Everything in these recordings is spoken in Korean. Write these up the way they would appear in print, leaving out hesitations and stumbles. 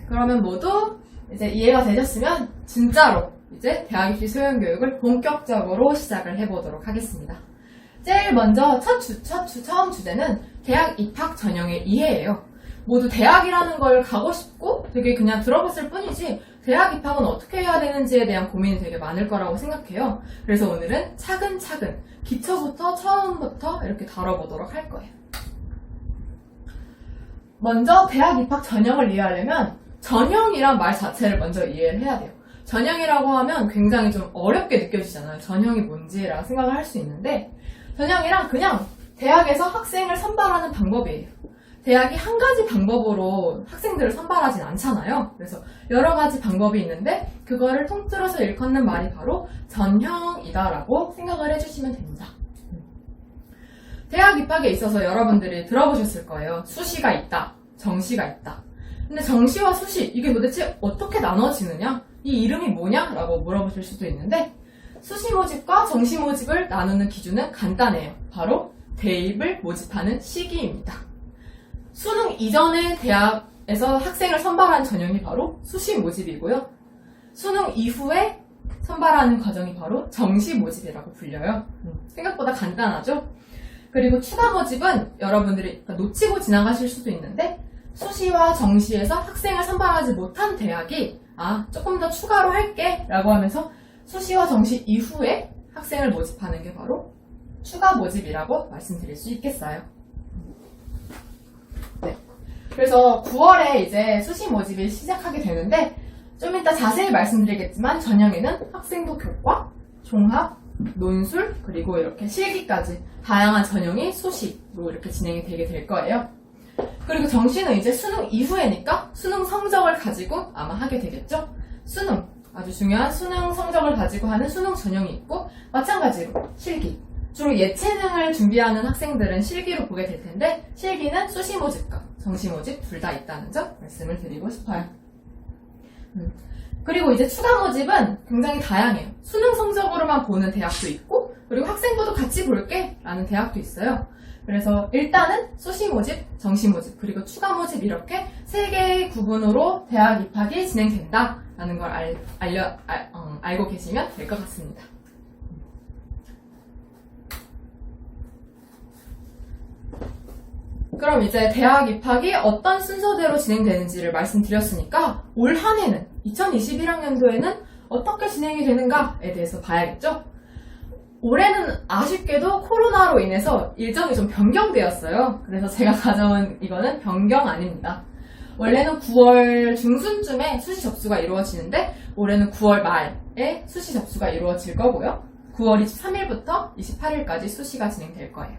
그러면 모두 이제 이해가 되셨으면 진짜로 이제 대학 입시 소형 교육을 본격적으로 시작을 해보도록 하겠습니다. 제일 먼저 처음 주제는 대학 입학 전형의 이해예요. 모두 대학이라는 걸 가고 싶고 되게 그냥 들어봤을 뿐이지 대학 입학은 어떻게 해야 되는지에 대한 고민이 되게 많을 거라고 생각해요. 그래서 오늘은 차근차근 기초부터 처음부터 이렇게 다뤄보도록 할 거예요. 먼저 대학 입학 전형을 이해하려면 전형이란 말 자체를 먼저 이해를 해야 돼요. 전형이라고 하면 굉장히 좀 어렵게 느껴지잖아요. 전형이 뭔지라고 생각을 할 수 있는데 전형이란 그냥 대학에서 학생을 선발하는 방법이에요. 대학이 한 가지 방법으로 학생들을 선발하진 않잖아요. 그래서 여러 가지 방법이 있는데 그거를 통틀어서 일컫는 말이 바로 전형이다라고 생각을 해주시면 됩니다. 대학 입학에 있어서 여러분들이 들어보셨을 거예요. 수시가 있다, 정시가 있다. 근데 정시와 수시, 이게 도대체 어떻게 나눠지느냐? 이 이름이 뭐냐? 라고 물어보실 수도 있는데 수시 모집과 정시 모집을 나누는 기준은 간단해요. 바로 대입을 모집하는 시기입니다. 수능 이전에 대학에서 학생을 선발하는 전형이 바로 수시 모집이고요. 수능 이후에 선발하는 과정이 바로 정시 모집이라고 불려요. 생각보다 간단하죠? 그리고 추가 모집은 여러분들이 놓치고 지나가실 수도 있는데 수시와 정시에서 학생을 선발하지 못한 대학이 조금 더 추가로 할게 라고 하면서 수시와 정시 이후에 학생을 모집하는 게 바로 추가 모집이라고 말씀드릴 수 있겠어요. 네. 그래서 9월에 이제 수시 모집이 시작하게 되는데 좀 이따 자세히 말씀드리겠지만 전형에는 학생부 교과, 종합, 논술, 그리고 이렇게 실기까지 다양한 전형이 수시로 이렇게 진행이 되게 될 거예요. 그리고 정시는 이제 수능 이후에니까 수능 성적을 가지고 아마 하게 되겠죠? 수능, 아주 중요한 수능 성적을 가지고 하는 수능 전형이 있고 마찬가지로 실기. 주로 예체능을 준비하는 학생들은 실기로 보게 될 텐데 실기는 수시 모집과 정시 모집 둘 다 있다는 점 말씀을 드리고 싶어요. 그리고 이제 추가 모집은 굉장히 다양해요. 수능 성적으로만 보는 대학도 있고 그리고 학생부도 같이 볼게 라는 대학도 있어요. 그래서 일단은 수시 모집, 정시 모집, 그리고 추가 모집 이렇게 세 개의 구분으로 대학 입학이 진행된다라는 걸 알고 계시면 될 것 같습니다. 그럼 이제 대학 입학이 어떤 순서대로 진행되는지를 말씀드렸으니까 올 한 해는 2021학년도에는 어떻게 진행이 되는가에 대해서 봐야겠죠? 올해는 아쉽게도 코로나로 인해서 일정이 좀 변경되었어요. 그래서 제가 가져온 이거는 변경 아닙니다. 원래는 9월 중순쯤에 수시 접수가 이루어지는데 올해는 9월 말에 수시 접수가 이루어질 거고요. 9월 23일부터 28일까지 수시가 진행될 거예요.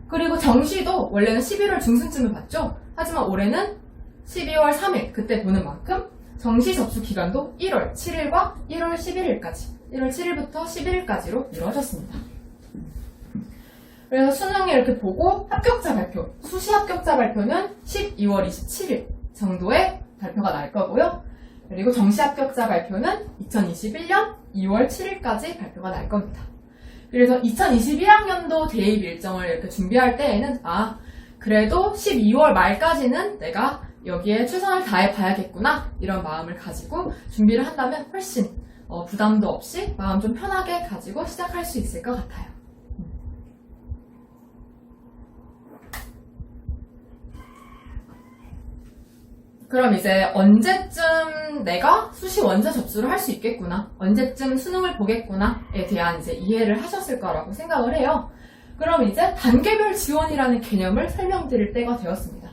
그리고 정시도 원래는 11월 중순쯤에 봤죠. 하지만 올해는 12월 3일 그때 보는 만큼 정시 접수 기간도 1월 7일과 1월 11일까지 1월 7일부터 11일까지로 이루어졌습니다. 그래서 수능을 이렇게 보고 합격자 발표, 수시 합격자 발표는 12월 27일 정도에 발표가 날 거고요. 그리고 정시 합격자 발표는 2021년 2월 7일까지 발표가 날 겁니다. 그래서 2021학년도 대입 일정을 이렇게 준비할 때에는 그래도 12월 말까지는 내가 여기에 최선을 다해 봐야겠구나 이런 마음을 가지고 준비를 한다면 훨씬 부담도 없이 마음 좀 편하게 가지고 시작할 수 있을 것 같아요. 그럼 이제 언제쯤 내가 수시 원서 접수를 할 수 있겠구나, 언제쯤 수능을 보겠구나에 대한 이제 이해를 하셨을 거라고 생각을 해요. 그럼 이제 단계별 지원이라는 개념을 설명드릴 때가 되었습니다.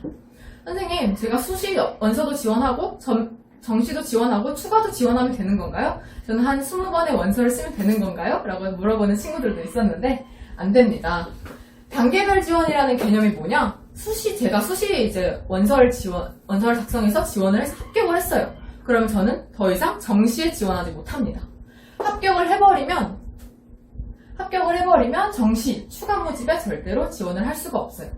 선생님, 제가 수시 원서도 지원하고 정시도 지원하고 추가도 지원하면 되는 건가요? 저는 한 20번의 원서를 쓰면 되는 건가요? 라고 물어보는 친구들도 있었는데 안 됩니다. 단계별 지원이라는 개념이 뭐냐? 제가 수시 이제 원서를 작성해서 지원을 해서 합격을 했어요. 그러면 저는 더 이상 정시에 지원하지 못합니다. 합격을 해버리면 정시, 추가 모집에 절대로 지원을 할 수가 없어요.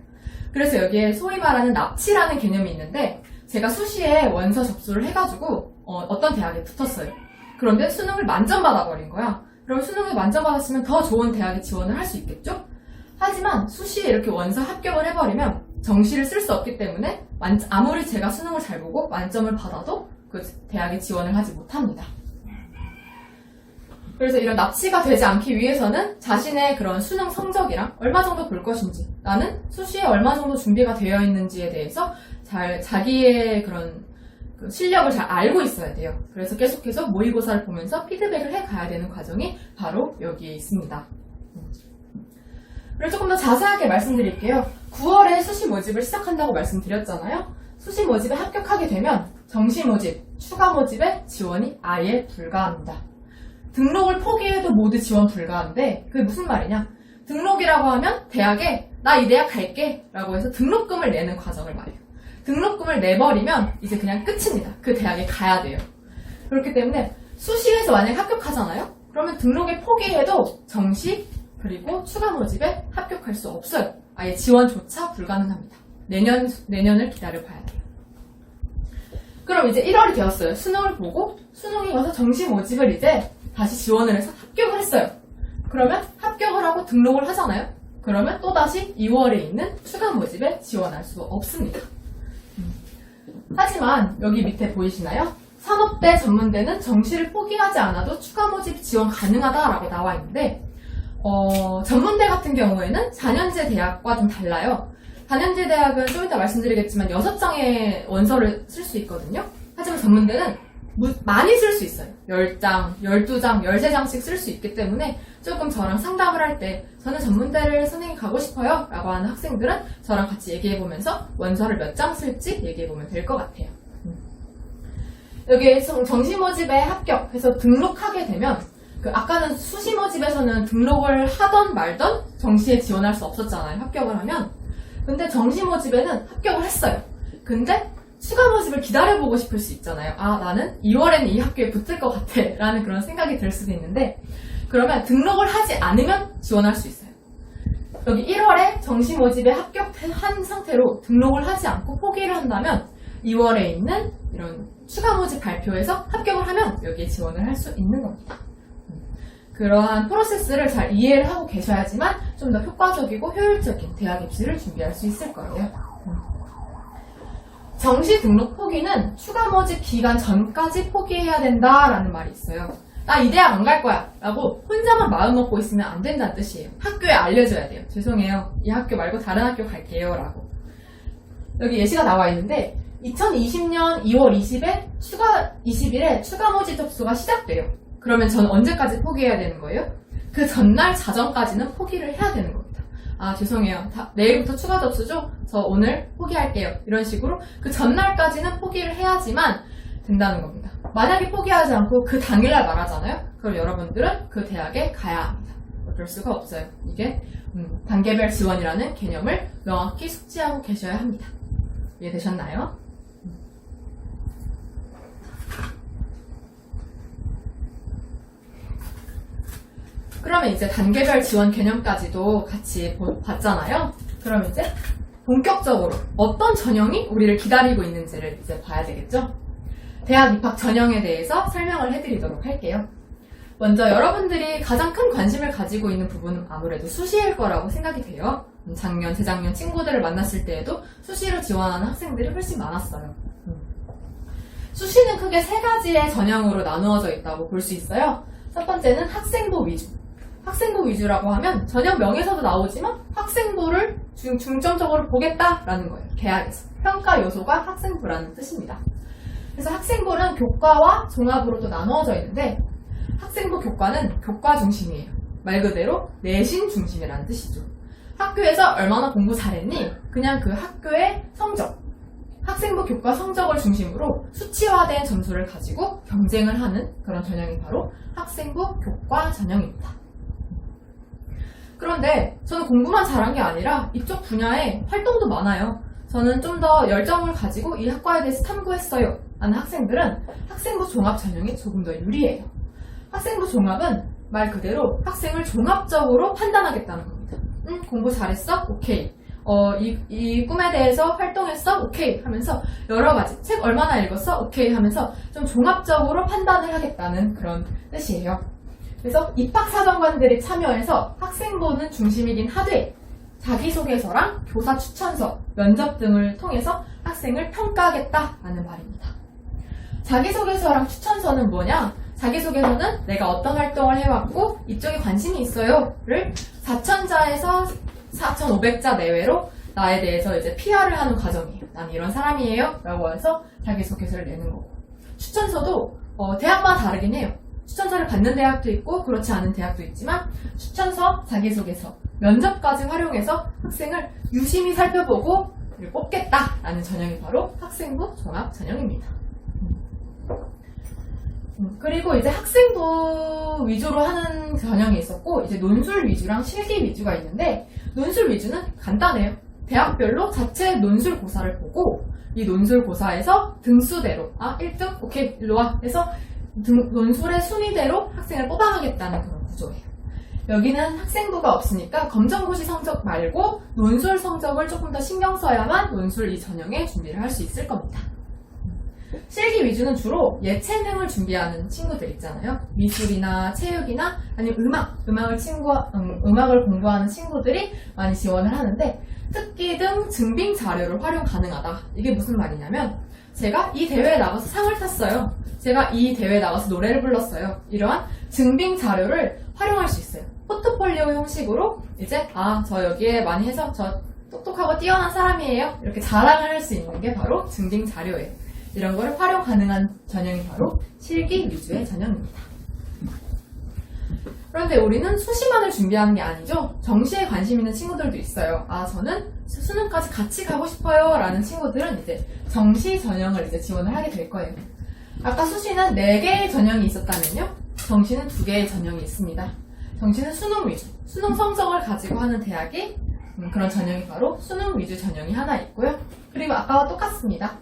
그래서 여기에 소위 말하는 납치라는 개념이 있는데 제가 수시에 원서 접수를 해가지고 어떤 대학에 붙었어요. 그런데 수능을 만점 받아버린 거야. 그럼 수능을 만점 받았으면 더 좋은 대학에 지원을 할 수 있겠죠? 하지만 수시에 이렇게 원서 합격을 해버리면 정시를 쓸 수 없기 때문에 아무리 제가 수능을 잘 보고 만점을 받아도 그 대학에 지원을 하지 못합니다. 그래서 이런 납치가 되지 않기 위해서는 자신의 그런 수능 성적이랑 얼마 정도 볼 것인지, 나는 수시에 얼마 정도 준비가 되어 있는지에 대해서 자기의 그런 그 실력을 잘 알고 있어야 돼요. 그래서 계속해서 모의고사를 보면서 피드백을 해가야 되는 과정이 바로 여기에 있습니다. 그리고 조금 더 자세하게 말씀드릴게요. 9월에 수시 모집을 시작한다고 말씀드렸잖아요. 수시 모집에 합격하게 되면 정시 모집, 추가 모집에 지원이 아예 불가합니다. 등록을 포기해도 모두 지원 불가한데 그게 무슨 말이냐? 등록이라고 하면 대학에 나 이 대학 갈게 라고 해서 등록금을 내는 과정을 말해요. 등록금을 내버리면 이제 그냥 끝입니다. 그 대학에 가야 돼요. 그렇기 때문에 수시에서 만약에 합격하잖아요? 그러면 등록에 포기해도 정시 그리고 추가 모집에 합격할 수 없어요. 아예 지원조차 불가능합니다. 내년을 기다려봐야 돼요. 그럼 이제 1월이 되었어요. 수능을 보고 수능이 와서 정시 모집을 이제 다시 지원을 해서 합격을 했어요. 그러면 합격을 하고 등록을 하잖아요. 그러면 또다시 2월에 있는 추가 모집에 지원할 수 없습니다. 하지만 여기 밑에 보이시나요? 산업대, 전문대는 정시를 포기하지 않아도 추가 모집 지원 가능하다라고 나와 있는데 전문대 같은 경우에는 4년제 대학과 좀 달라요. 4년제 대학은 좀 이따 말씀드리겠지만 6장의 원서를 쓸 수 있거든요. 하지만 전문대는 많이 쓸 수 있어요. 10장, 12장, 13장씩 쓸 수 있기 때문에 조금 저랑 상담을 할 때 저는 전문대를 선생님 가고 싶어요 라고 하는 학생들은 저랑 같이 얘기해보면서 원서를 몇 장 쓸지 얘기해보면 될 것 같아요. 여기 정시 모집에 합격해서 등록하게 되면 아까는 수시 모집에서는 등록을 하던 말던 정시에 지원할 수 없었잖아요. 합격을 하면. 근데 정시 모집에는 합격을 했어요. 근데 추가 모집을 기다려보고 싶을 수 있잖아요. 아, 나는 2월에는 이 학교에 붙을 것 같아 라는 그런 생각이 들 수도 있는데 그러면 등록을 하지 않으면 지원할 수 있어요. 여기 1월에 정시 모집에 합격한 상태로 등록을 하지 않고 포기를 한다면 2월에 있는 이런 추가 모집 발표에서 합격을 하면 여기에 지원을 할 수 있는 겁니다. 그러한 프로세스를 잘 이해를 하고 계셔야지만 좀 더 효과적이고 효율적인 대학 입시를 준비할 수 있을 거예요. 정시 등록 포기는 추가 모집 기간 전까지 포기해야 된다라는 말이 있어요. 나 이 대학 안 갈 거야 라고 혼자만 마음 먹고 있으면 안 된다는 뜻이에요. 학교에 알려줘야 돼요. 죄송해요. 이 학교 말고 다른 학교 갈게요 라고. 여기 예시가 나와 있는데 2020년 2월 20일에 추가 모집 접수가 시작돼요. 그러면 저는 언제까지 포기해야 되는 거예요? 그 전날 자정까지는 포기를 해야 되는 겁니다. 아, 죄송해요. 내일부터 추가 접수죠? 저 오늘 포기할게요. 이런 식으로 그 전날까지는 포기를 해야지만 된다는 겁니다. 만약에 포기하지 않고 그 당일날 말하잖아요? 그럼 여러분들은 그 대학에 가야 합니다. 어쩔 수가 없어요. 이게 단계별 지원이라는 개념을 명확히 숙지하고 계셔야 합니다. 이해되셨나요? 그러면 이제 단계별 지원 개념까지도 같이 봤잖아요. 그럼 이제 본격적으로 어떤 전형이 우리를 기다리고 있는지를 이제 봐야 되겠죠? 대학 입학 전형에 대해서 설명을 해드리도록 할게요. 먼저 여러분들이 가장 큰 관심을 가지고 있는 부분은 아무래도 수시일 거라고 생각이 돼요. 작년, 재작년 친구들을 만났을 때에도 수시로 지원하는 학생들이 훨씬 많았어요. 수시는 크게 3가지의 전형으로 나누어져 있다고 볼 수 있어요. 첫 번째는 학생부 위주. 학생부 위주라고 하면 전형 명에서도 나오지만 학생부를 중점적으로 보겠다라는 거예요. 계약에서. 평가 요소가 학생부라는 뜻입니다. 그래서 학생부는 교과와 종합으로 또 나누어져 있는데 학생부 교과는 교과 중심이에요. 말 그대로 내신 중심이라는 뜻이죠. 학교에서 얼마나 공부 잘했니? 그냥 그 학교의 성적, 학생부 교과 성적을 중심으로 수치화된 점수를 가지고 경쟁을 하는 그런 전형이 바로 학생부 교과 전형입니다. 그런데 저는 공부만 잘한 게 아니라 이쪽 분야에 활동도 많아요. 저는 좀 더 열정을 가지고 이 학과에 대해서 탐구했어요 하는 학생들은 학생부 종합 전형이 조금 더 유리해요. 학생부 종합은 말 그대로 학생을 종합적으로 판단하겠다는 겁니다. 공부 잘했어? 오케이. 이 꿈에 대해서 활동했어? 오케이 하면서 여러 가지 책 얼마나 읽었어? 오케이 하면서 좀 종합적으로 판단을 하겠다는 그런 뜻이에요. 그래서 입학사정관들이 참여해서 학생부는 중심이긴 하되 자기소개서랑 교사 추천서, 면접 등을 통해서 학생을 평가하겠다라는 말입니다. 자기소개서랑 추천서는 뭐냐? 자기소개서는 내가 어떤 활동을 해왔고 이쪽에 관심이 있어요를 4,000자에서 4,500자 내외로 나에 대해서 이제 PR을 하는 과정이에요. 난 이런 사람이에요 라고 해서 자기소개서를 내는 거고, 추천서도 대학마다 다르긴 해요. 추천서를 받는 대학도 있고 그렇지 않은 대학도 있지만 추천서, 자기소개서, 면접까지 활용해서 학생을 유심히 살펴보고 뽑겠다라는 전형이 바로 학생부 종합 전형입니다. 그리고 이제 학생부 위주로 하는 전형이 있었고, 이제 논술 위주랑 실기 위주가 있는데, 논술 위주는 간단해요. 대학별로 자체 논술 고사를 보고 이 논술 고사에서 등수대로 1등? 오케이 일로 와 해서 논술의 순위대로 학생을 뽑아가겠다는 그런 구조예요. 여기는 학생부가 없으니까 검정고시 성적 말고 논술 성적을 조금 더 신경 써야만 논술 이 전형에 준비를 할 수 있을 겁니다. 실기 위주는 주로 예체능을 준비하는 친구들 있잖아요. 미술이나 체육이나 아니면 음악을 공부하는 친구들이 많이 지원을 하는데, 특기 등 증빙 자료를 활용 가능하다. 이게 무슨 말이냐면, 제가 이 대회에 나가서 상을 탔어요. 제가 이 대회에 나가서 노래를 불렀어요. 이러한 증빙 자료를 활용할 수 있어요. 포트폴리오 형식으로 이제 저 여기에 많이 해서 저 똑똑하고 뛰어난 사람이에요. 이렇게 자랑을 할 수 있는 게 바로 증빙 자료예요. 이런 거를 활용 가능한 전형이 바로 실기 위주의 전형입니다. 그런데 우리는 수시만을 준비하는 게 아니죠. 정시에 관심 있는 친구들도 있어요. 저는 수능까지 같이 가고 싶어요 라는 친구들은 이제 정시 전형을 이제 지원을 하게 될 거예요. 아까 수시는 4개의 전형이 있었다면요, 정시는 2개의 전형이 있습니다. 정시는 수능 위주, 수능 성적을 가지고 하는 대학이 그런 전형이 바로 수능 위주 전형이 하나 있고요. 그리고 아까와 똑같습니다.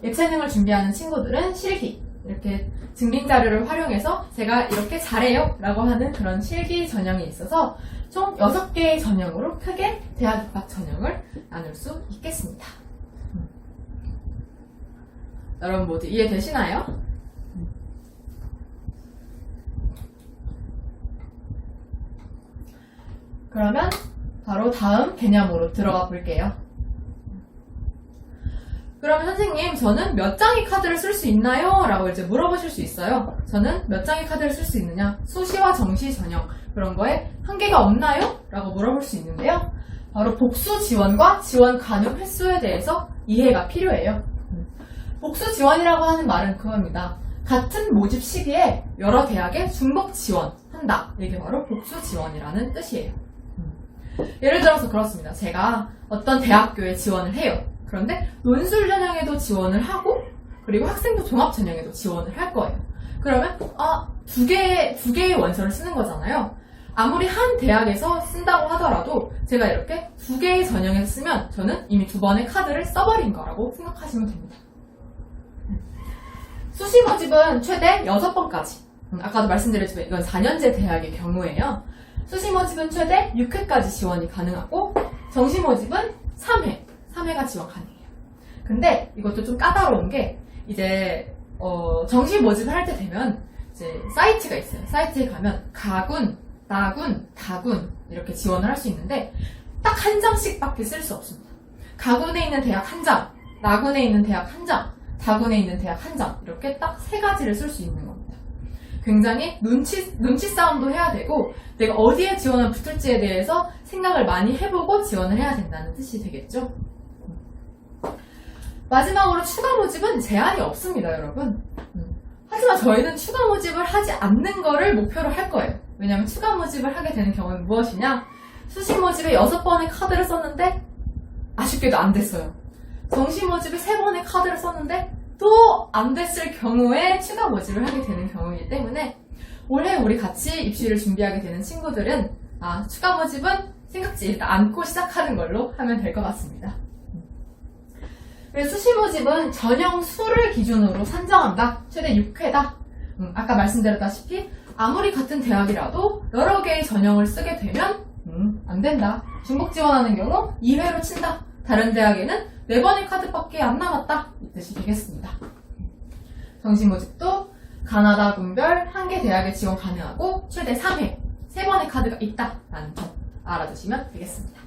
예체능을 준비하는 친구들은 실기, 이렇게 증빙 자료를 활용해서 제가 이렇게 잘해요 라고 하는 그런 실기 전형이 있어서 총 6개의 전형으로 크게 대학 입학 전형을 나눌 수 있겠습니다. 여러분 모두 이해되시나요? 그러면 바로 다음 개념으로 들어가 볼게요. 그러면 선생님, 저는 몇 장의 카드를 쓸 수 있나요? 라고 이제 물어보실 수 있어요. 저는 몇 장의 카드를 쓸 수 있느냐? 수시와 정시 전형, 그런 거에 한계가 없나요? 라고 물어볼 수 있는데요. 바로 복수 지원과 지원 가능 횟수에 대해서 이해가 필요해요. 복수 지원이라고 하는 말은 그겁니다. 같은 모집 시기에 여러 대학에 중복 지원한다. 이게 바로 복수 지원이라는 뜻이에요. 예를 들어서 그렇습니다. 제가 어떤 대학교에 지원을 해요. 그런데 논술 전형에도 지원을 하고 그리고 학생부 종합 전형에도 지원을 할 거예요. 그러면 두 개의 원서를 쓰는 거잖아요. 아무리 한 대학에서 쓴다고 하더라도 제가 이렇게 2개의 전형에서 쓰면 저는 이미 2번의 카드를 써버린 거라고 생각하시면 됩니다. 수시 모집은 최대 6번까지, 아까도 말씀드렸지만 이건 4년제 대학의 경우에요. 수시 모집은 최대 6회까지 지원이 가능하고 정시 모집은 3회가 지원 가능해요. 근데 이것도 좀 까다로운 게 이제 정시 모집을 할 때 되면 이제 사이트가 있어요. 사이트에 가면 가군, 나군, 다군 이렇게 지원을 할 수 있는데 딱 한 장씩밖에 쓸 수 없습니다. 가군에 있는 대학 한 장, 나군에 있는 대학 한 장, 다군에 있는 대학 한 장 이렇게 딱 3가지를 쓸 수 있는 겁니다. 굉장히 눈치 싸움도 해야 되고 내가 어디에 지원을 붙을지에 대해서 생각을 많이 해보고 지원을 해야 된다는 뜻이 되겠죠. 마지막으로 추가 모집은 제한이 없습니다, 여러분. 하지만 저희는 추가 모집을 하지 않는 거를 목표로 할 거예요. 왜냐하면 추가 모집을 하게 되는 경우는 무엇이냐? 수시 모집에 6번의 카드를 썼는데 아쉽게도 안 됐어요. 정시 모집에 3번의 카드를 썼는데 또 안 됐을 경우에 추가 모집을 하게 되는 경우이기 때문에 올해 우리 같이 입시를 준비하게 되는 친구들은 추가 모집은 생각지 일단 않고 시작하는 걸로 하면 될 것 같습니다. 수시 모집은 전형 수를 기준으로 산정한다. 최대 6회다. 아까 말씀드렸다시피 아무리 같은 대학이라도 여러 개의 전형을 쓰게 되면 안 된다. 중복 지원하는 경우 2회로 친다. 다른 대학에는 4번의 카드밖에 안 남았다. 이 뜻이 되겠습니다. 정시 모집도 가나다 군별 1개 대학에 지원 가능하고 최대 3회, 3번의 카드가 있다. 라는 점 알아두시면 되겠습니다.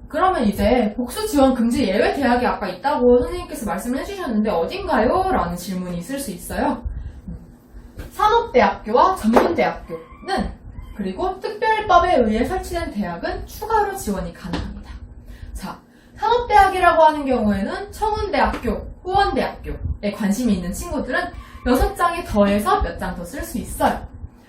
그러면 이제 복수 지원 금지 예외 대학이 아까 있다고 선생님께서 말씀을 해주셨는데 어딘가요? 라는 질문이 있을 수 있어요. 산업대학교와 전문대학교는 그리고 특별법에 의해 설치된 대학은 추가로 지원이 가능합니다. 자, 산업대학이라고 하는 경우에는 청운대학교, 후원대학교에 관심이 있는 친구들은 6장에 더해서 몇 장 더 쓸 수 있어요.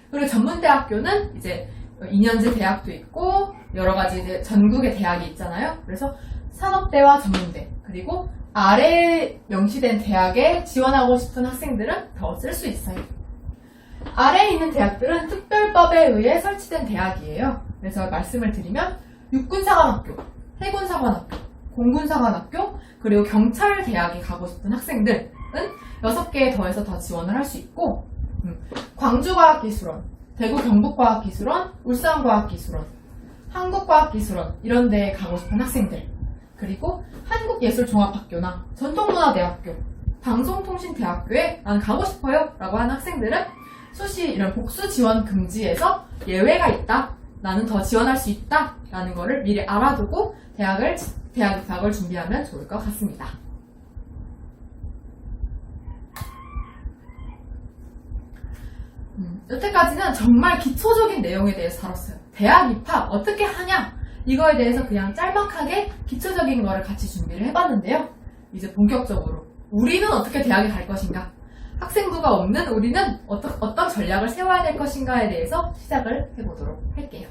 그리고 전문대학교는 이제 2년제 대학도 있고 여러 가지 이제 전국의 대학이 있잖아요. 그래서 산업대와 전문대 그리고 아래에 명시된 대학에 지원하고 싶은 학생들은 더 쓸 수 있어요. 아래에 있는 대학들은 특별법에 의해 설치된 대학이에요. 그래서 말씀을 드리면 육군사관학교, 해군사관학교, 공군사관학교, 그리고 경찰대학에 가고 싶은 학생들은 6개에 더해서 더 지원을 할 수 있고 광주과학기술원, 대구 경북과학기술원, 울산과학기술원, 한국과학기술원 이런 데에 가고 싶은 학생들 그리고 한국예술종합학교나 전통문화대학교, 방송통신대학교에 난 가고 싶어요 라고 하는 학생들은 수시 이런 복수 지원 금지에서 예외가 있다 나는 더 지원할 수 있다 라는 거를 미리 알아두고 대학 입학을 준비하면 좋을 것 같습니다. 여태까지는 정말 기초적인 내용에 대해서 다뤘어요. 대학 입학 어떻게 하냐 이거에 대해서 그냥 짤막하게 기초적인 거를 같이 준비를 해봤는데요. 이제 본격적으로 우리는 어떻게 대학에 갈 것인가, 학생부가 없는 우리는 어떤 전략을 세워야 될 것인가에 대해서 시작을 해보도록 할게요.